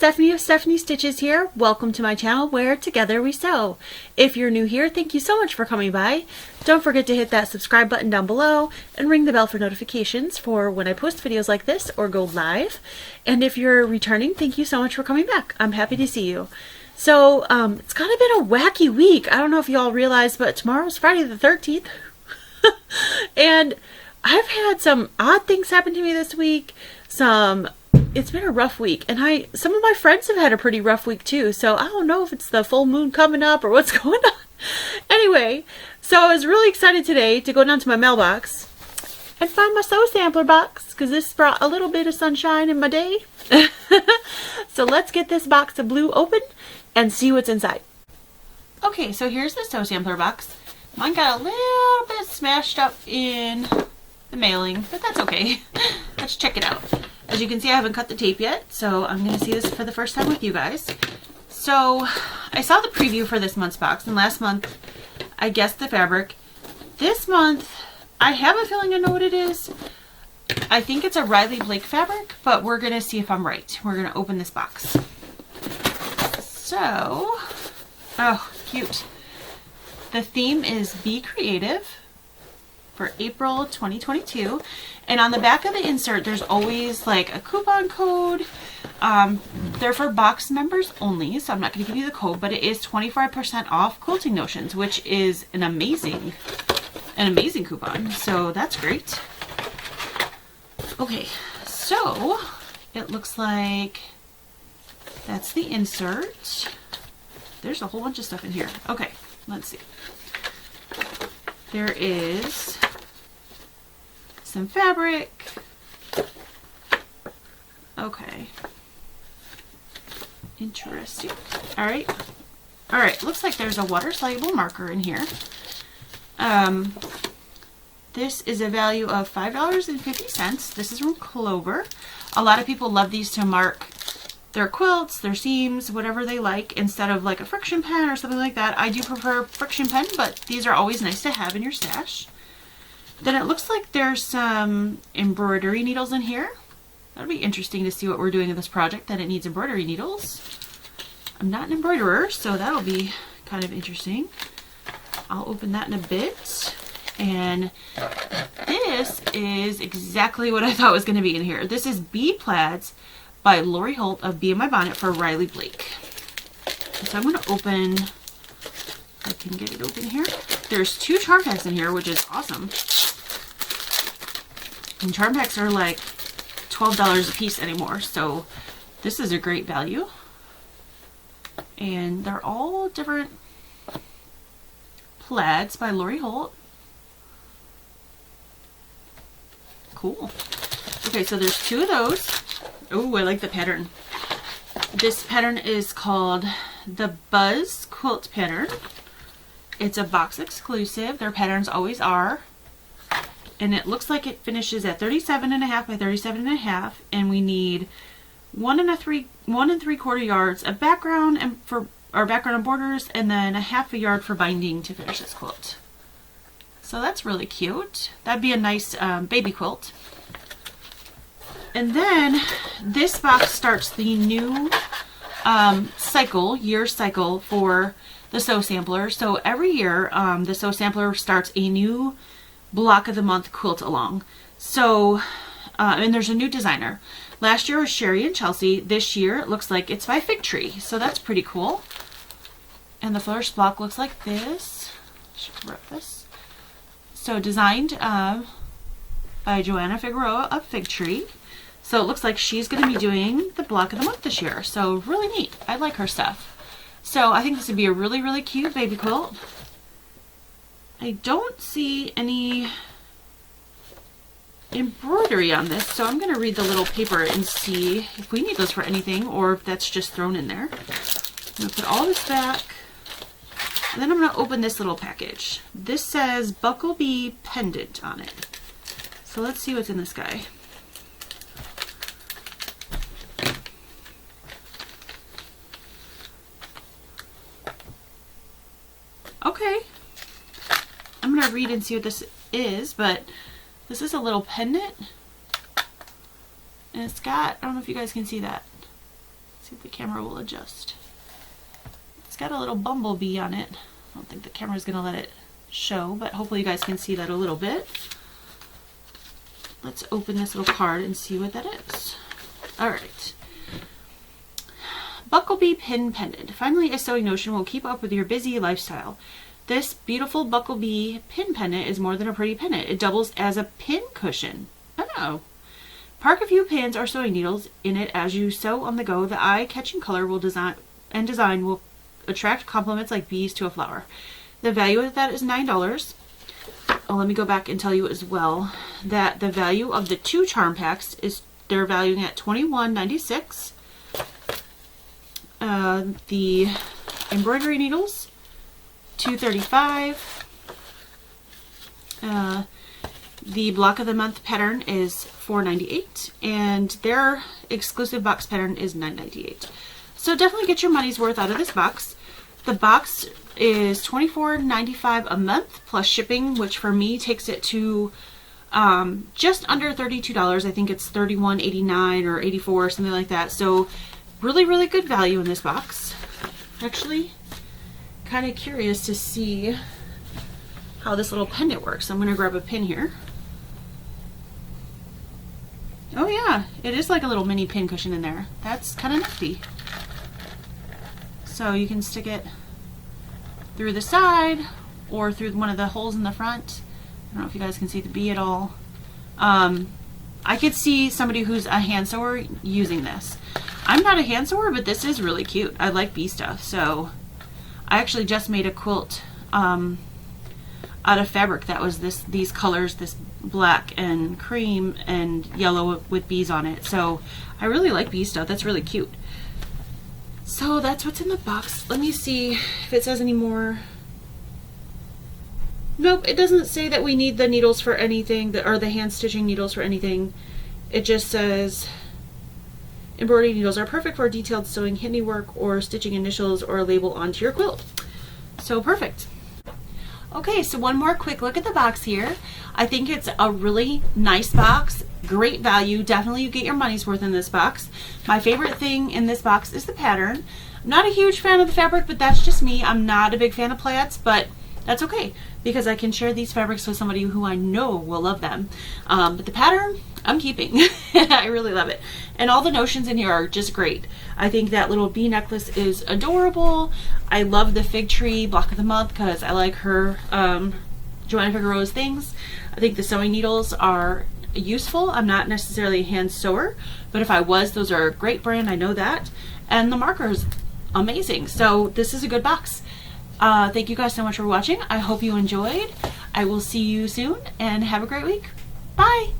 Stephanie of Stephanie Stitches here. Welcome to my channel where together we sew. If you're new here, thank you so much for coming by. Don't forget to hit that subscribe button down below and ring the bell for notifications for when I post videos like this or go live. And if you're returning, thank you so much for coming back. I'm happy to see you. So it's kind of been a wacky week. I don't know if you all realize, but tomorrow's Friday the 13th. And I've had some odd things happen to me this week. It's been a rough week, and some of my friends have had a pretty rough week too, so I don't know if it's the full moon coming up or what's going on. Anyway, so I was really excited today to go down to my mailbox and find my sew sampler box, because this brought a little bit of sunshine in my day. So let's get this box of blue open and see what's inside. Okay, so here's the sew sampler box. Mine got a little bit smashed up in the mailing, but that's okay. Let's check it out. As you can see, I haven't cut the tape yet, so I'm going to see this for the first time with you guys. So I saw the preview for this month's box, and last month I guessed the fabric. This month I have a feeling I know what it is. I think it's a Riley Blake fabric, but we're going to see if I'm right. We're going to open this box. So, oh, cute. The theme is Be Creative for April 2022, and on the back of the insert there's always like a coupon code. They're for box members only, so I'm not going to give you the code, but it is 25% off Quilting Notions, which is an amazing coupon, so that's great. Okay, so it looks like that's the insert. There's a whole bunch of stuff in here. Okay, let's see. There is some fabric. Okay. Interesting. Alright. Alright, looks like there's a water-soluble marker in here. This is a value of $5.50. This is from Clover. A lot of people love these to mark their quilts, their seams, whatever they like, instead of like a friction pen or something like that. I do prefer friction pen, but these are always nice to have in your stash. Then it looks like there's some embroidery needles in here. That'll be interesting to see what we're doing in this project, that it needs embroidery needles. I'm not an embroiderer, so that'll be kind of interesting. I'll open that in a bit. And this is exactly what I thought was going to be in here. This is Bee Plaids by Lori Holt of Bee in My Bonnet for Riley Blake. So I'm going to open, I can get it open here. There's 2 charm packs in here, which is awesome. And charm packs are like $12 a piece anymore, so this is a great value. And they're all different plaids by Lori Holt. Cool. Okay, so there's 2 of those. Oh, I like the pattern. This pattern is called the Buzz Quilt Pattern. It's a box exclusive. Their patterns always are. And it looks like it finishes at 37.5 by 37.5, and we need 1 3/4 yards of background and for our background and borders, and then 1/2 yard for binding to finish this quilt. So that's really cute. That'd be a nice baby quilt. And then this box starts the new year cycle for the Sew Sampler. So every year the Sew Sampler starts a new block of the month quilt along. So, and there's a new designer. Last year was Sherry and Chelsea. This year it looks like it's by Fig Tree. So that's pretty cool. And the Flourish Block looks like this. Should cover up this. So designed by Joanna Figueroa of Fig Tree. So it looks like she's going to be doing the block of the month this year. So really neat. I like her stuff. So I think this would be a really, really cute baby quilt. I don't see any embroidery on this, so I'm going to read the little paper and see if we need those for anything or if that's just thrown in there. I'm going to put all this back, and then I'm going to open this little package. This says B Pendant on it. So let's see what's in this guy. Okay. I'm going to read and see what this is, but this is a little pendant. And it's got, I don't know if you guys can see that. See if the camera will adjust. It's got a little bumblebee on it. I don't think the camera's gonna let it show, but hopefully you guys can see that a little bit. Let's open this little card and see what that is. All right. Bucklebee Pin Pendant. Finally, a sewing notion will keep up with your busy lifestyle. This beautiful Bucklebee pin pendant is more than a pretty pendant. It doubles as a pin cushion. Oh. Park a few pins or sewing needles in it as you sew on the go. The eye-catching color will design will attract compliments like bees to a flower. The value of that is $9. Oh, let me go back and tell you as well that the value of the 2 charm packs is they're valuing at $21.96. The embroidery needles, $2.35. The block of the month pattern is $4.98, and their exclusive box pattern is $9.98. So definitely get your money's worth out of this box. The box is $24.95 a month plus shipping, which for me takes it to just under $32. I think it's $31.89 or $84, something like that. So really, really good value in this box. Actually, kind of curious to see how this little pendant works. I'm going to grab a pin here. Oh yeah, it is like a little mini pin cushion in there. That's kind of nifty. So you can stick it through the side or through one of the holes in the front. I don't know if you guys can see the bee at all. I could see somebody who's a hand sewer using this. I'm not a hand sewer, but this is really cute. I like bee stuff, so I actually just made a quilt out of fabric that was these colors, this black and cream and yellow with bees on it. So I really like bee stuff. That's really cute. So that's what's in the box. Let me see if it says any more. Nope, it doesn't say that we need the needles for anything, or the hand stitching needles for anything. It just says embroidery needles are perfect for detailed sewing, handiwork, or stitching initials or a label onto your quilt. So perfect. Okay, so one more quick look at the box here. I think it's a really nice box, great value. Definitely you get your money's worth in this box. My favorite thing in this box is the pattern. I'm not a huge fan of the fabric, but that's just me. I'm not a big fan of plaits, but that's okay because I can share these fabrics with somebody who I know will love them. But the pattern, I'm keeping. I really love it. And all the notions in here are just great. I think that little bee necklace is adorable. I love the fig tree block of the month because I like her Joanna Figueroa's things. I think the sewing needles are useful. I'm not necessarily a hand sewer, but if I was, those are a great brand. I know that. And the markers, amazing. So this is a good box. Thank you guys so much for watching. I hope you enjoyed. I will see you soon and have a great week. Bye.